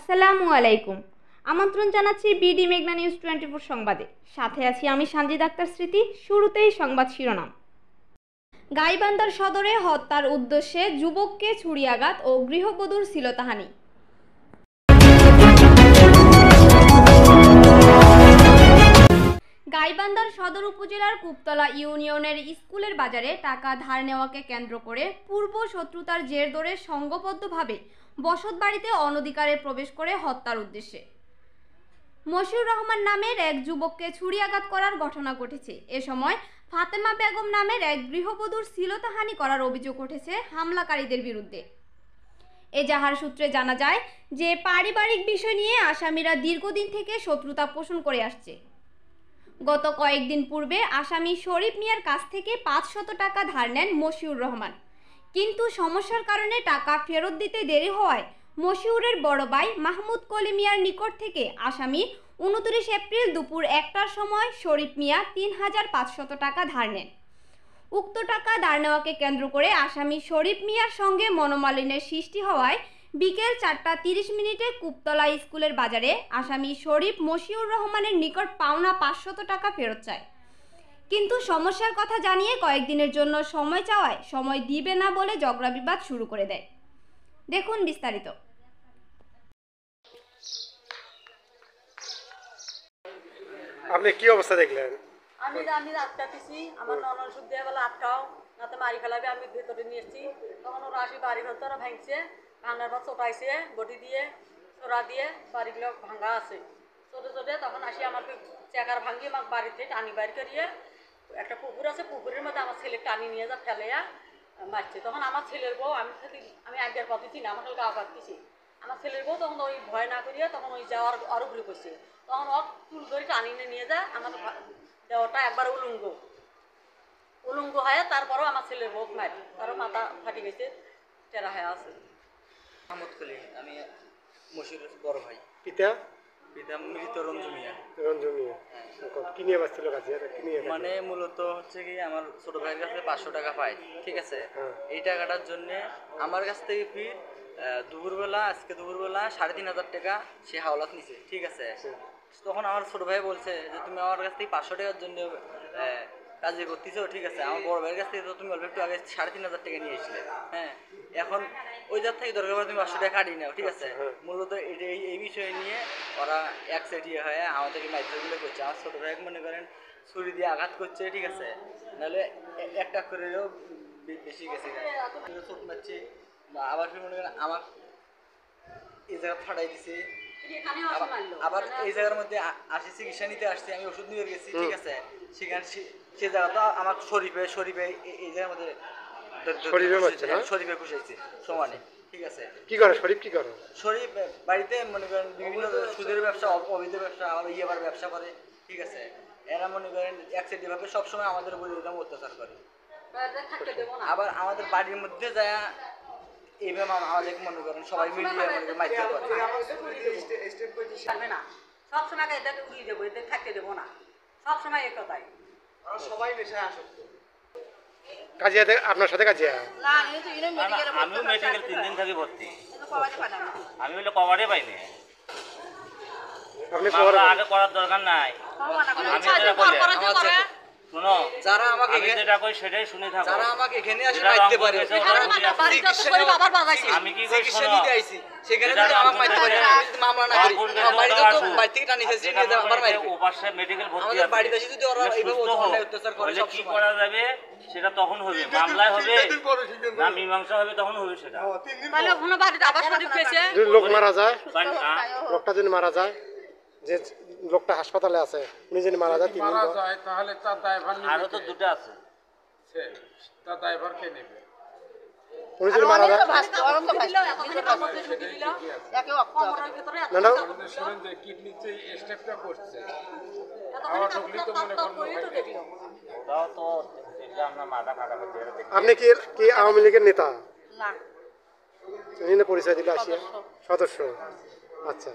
আসসালামু আলাইকুম। আমন্ত্রণ জানাচ্ছি বিডি মেঘনা নিউজ 24 সংবাদে। সাথে আছি আমি সানজিদ আক্তার স্মৃতি। শুরুতেই সংবাদ শিরোনাম। গাইবান্ধার সদরে হত্যার উদ্দেশ্যে যুবককে ছুরিয়াঘাত ও গৃহবধূর শ্লীলতাহানি। গাইবান্ধার সদর উপজেলার কুপতলা ইউনিয়নের স্কুলের বাজারে টাকা ধার নেওয়াকে কেন্দ্র করে পূর্ব শত্রুতার জের ধরে সংঘবদ্ধভাবে বসতবাড়িতে অনধিকারে প্রবেশ করে হত্যার উদ্দেশ্যে মশিউর রহমান নামের এক যুবককে ছুরিয়াঘাত করার ঘটনা ঘটেছে। এ সময় ফাতেমা বেগম নামের এক গৃহবধূর শ্লীলতাহানি করার অভিযোগ উঠেছে হামলাকারীদের বিরুদ্ধে। এজাহার সূত্রে জানা যায় যে পারিবারিক বিষয় নিয়ে আসামিরা দীর্ঘদিন থেকে শত্রুতা পোষণ করে আসছে। গত কয়েকদিন পূর্বে আসামি শরীফ মিয়ার কাছ থেকে 500 টাকা ধার নেন মশিউর রহমান, কিন্তু সমস্যার কারণে টাকা ফেরত দিতে দেরি হওয়ায় মশিউরের বড় ভাই মাহমুদ কলি মিয়ার নিকট থেকে আসামি 29 এপ্রিল দুপুর 1টার সময় শরীফ মিয়া 3500 টাকা ধার নেন। উক্ত টাকা ধার নেওয়াকে কেন্দ্র করে আসামি শরীফ মিয়ার সঙ্গে মনোমালিন্যের সৃষ্টি হওয়ায় বিকেল 4টা 30 কুপতলা স্কুলের বাজারে আসামি শরীফ মশিউর রহমানের নিকট পাওনা 500 টাকা ফেরত চায়, কিন্তু সমস্যার কথা জানিয়ে কয়েকদিনের জন্য সময় চাওয়ায় সময় দিবে না বলে ঝগড়া বিবাদ শুরু করে দেয়। দেখুন বিস্তারিত। আপনি কি অবস্থা দেখলেন? আমি আটকাতেছি, আমার ননদ সুদ দিয়ে বলে আটকাও নাতে মারি ফেলাবে। আমি ভেতরে নিয়ে এসেছি, তখন ওরা আসি বাড়ি ঘর ওরা ভাঙছে, ভাঙার পর চোটাইছে বটি দিয়ে, চোরা দিয়ে বাড়িগুলো ভাঙা আছে চোটে চোটে। তখন আসি আমাকে চেকার ভাঙিয়ে আমাকে বাড়িতে টানি বাইর করিয়ে একটা পুকুর আছে, পুকুরের মধ্যে আমার ছেলে টানি নিয়ে যা ফেলেয়া মারছে। তখন আমার ছেলের বউ, আমি আগের পথে চিনি, আমার খালি গা কাটতেছি। আমার ছেলের বউ তখন ওই ভয় না করিয়া তখন ওই যাওয়ার আরো ঘুরে করছে। তখন ও চুল ধরে টানি নিয়ে যায়, আমার দেওয়াটা একবার উলুঙ্গ হয়। তারপরও আমার ছেলের বউ মারি, তারও মাথা ফাটি গেছে, টেরা হয়ে আছে। মাহমুদ কলি, আমি মশিউরের বড় ভাই। পিতা পিতা মৃত রঞ্জু মিয়া। রঞ্জু মিয়া কি নিয়ে বাঁচছিল কাজে? মানে মূলত হচ্ছে কি, আমার ছোট ভাইয়ের কাছে 500 টাকা পাই, ঠিক আছে। এই টাকাটার জন্য আমার কাছ থেকে ফির আজকে দুপুরবেলা 3500 টাকা সে হাওলাত নিছে, ঠিক আছে। তখন আমার ছোট ভাই বলছে যে তুমি আমার কাছ থেকে 500 টাকার জন্য কাজে করতেছো, ঠিক আছে। আমার বড় ভাইয়ের কাছ থেকে তো তুমি অল্প একটু আগে 3500 টাকা নিয়ে এসেছিলে, হ্যাঁ। এখন ওই যার থেকে দরকার পড়ে তুমি 500 টাকা কাটিয়ে নাও, ঠিক আছে। মূলত এই বিষয় নিয়ে ওরা একসাইড হয়ে আমাদেরকে মাইক্রোগুলো করছে। আমার ছোট ভাই মনে করেন ছুরি দিয়ে আঘাত করছে, ঠিক আছে, নাহলে একটা করেও বেশি গেছে চোট মারছে। আবার মনে করেন আমার এই জায়গা ফাটাই দিছে। আবার এই জায়গার মধ্যে আসি চিকিৎসা নিতে আসছি, আমি ওষুধ নিয়ে গেছি, ঠিক আছে। সেখানে সে জায়গাটা আমার শরীফে এই জায়গার মধ্যে শরীফে খুশাইছে সমানে, ঠিক আছে। কি করে শরীফ? কি করে শরীফ? বাড়িতে মনে করেন বিভিন্ন সুদের ব্যবসা, অবৈধ ব্যবসা, আবার আবার ব্যবসা করে, ঠিক আছে। এরা মনে করেন একসাইড ভাবে সবসময় আমাদের উপর এরকম অত্যাচার করে। আবার আমাদের বাড়ির মধ্যে যায় এইভাবে আমাদের মনে করেন সবাই মিলিয়ে মাইকে করে না, সবসময় এদেরকে উড়িয়ে দেবো, এদের থাকতে দেবো না, সবসময় এক কথাই। সবাই নেশায় আসক্ত। কাজিয়া আপনার সাথে কাজিয়া? আমিও মেডিকেল 3 দিন থাকি ভর্তি। আমি বলে কভারে পাইনি। আপনি আগে করার দরকার নাই। আমি যেটা বলি শোনো, যারা আমাকে যেটা কই সেটাই শুনে থাকো। যারা আমাকে এখানে আসে মারতে পারে, আমি কি কই শোনো, নিতে আইছি সেখানে যদি আমাকে মারতে পারে, আমি যদি মামলা না করি, আমার বাড়িতে তো বাড়ি থেকে টানি এসেছি, নিয়ে আবার মারবে। ওপাশে মেডিকেল ভর্তি আছে, আমাদের বাড়িতে যদি ওরা এইভাবে অত্যাচার করে সব কি করা যাবে সেটা তখন হবে, মামলায় হবে না মীমাংসা হবে, তখন হবে সেটা। তাহলে ওখানে বাড়িতে আবার শরীর পেয়েছে, যদি লোক মারা যায়, লোকটা যদি মারা যায়, যে লোকটা হাসপাতালে আছে উনি যদি মারা যায়, তাহলে তার দায়ভার আরো তো দুটো আছে, তার দায়ভার কে নেবে? উনি যদি মারা যায়, শুনেন যে কিডনির যে স্টেপটা করছে, খাওয়া ঢুকলি তো মনে করেন ওটাও তো যেটা আমরা মাথা কাটা করে দেখি। আপনি কি আওয়ামী লীগের নেতা? না, পরিচয় দিলে আসিয়া সদস্য। আচ্ছা।